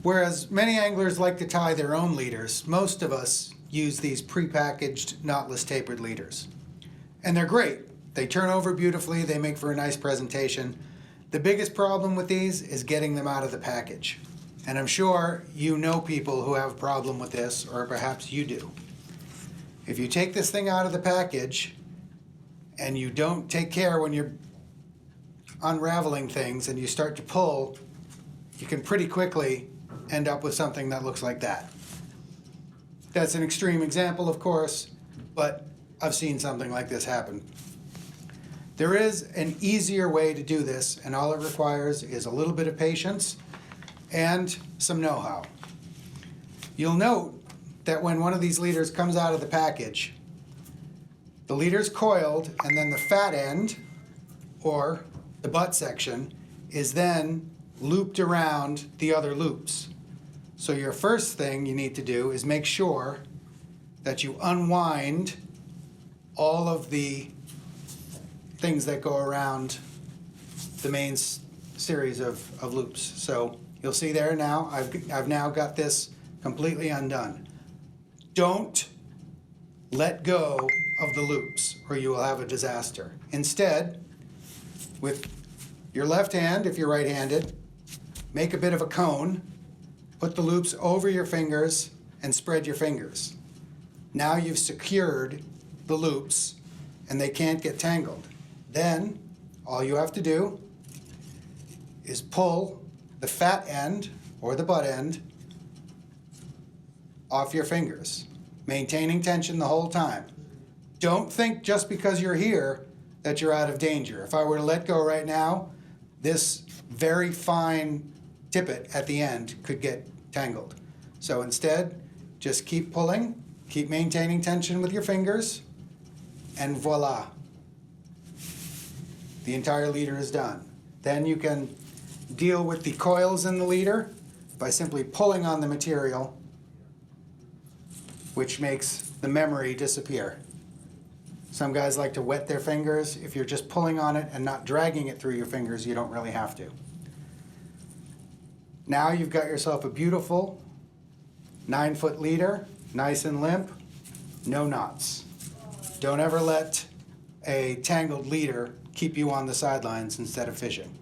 Whereas many anglers like to tie their own leaders, most of us use these prepackaged knotless tapered leaders. And they're great. They turn over beautifully, they make for a nice presentation. The biggest problem with these is getting them out of the package. And I'm sure you know people who have a problem with this, or perhaps you do. If you take this thing out of the package and you don't take care when you're unraveling things and you start to pull, you can pretty quickly end up with something that looks like that. That's an extreme example, of course, but I've seen something like this happen. There is an easier way to do this, and all it requires is a little bit of patience and some know-how. You'll note that when one of these leaders comes out of the package, the leader's coiled, and then the fat end, or the butt section, is then looped around the other loops. So your first thing you need to do is make sure that you unwind all of the things that go around the main series of loops. So you'll see there now, I've now got this completely undone. Don't let go of the loops or you will have a disaster. Instead, with your left hand, if you're right-handed, make a bit of a cone, put the loops over your fingers, and spread your fingers. Now you've secured the loops and they can't get tangled. Then all you have to do is pull the fat end or the butt end off your fingers, maintaining tension the whole time. Don't think just because you're here that you're out of danger. If I were to let go right now, this very fine tippet at the end could get tangled. So instead, just keep pulling, keep maintaining tension with your fingers, and voila. The entire leader is done. Then you can deal with the coils in the leader by simply pulling on the material, which makes the memory disappear. Some guys like to wet their fingers. If you're just pulling on it and not dragging it through your fingers, you don't really have to. Now you've got yourself a beautiful 9-foot leader, nice and limp, no knots. Don't ever let a tangled leader keep you on the sidelines instead of fishing.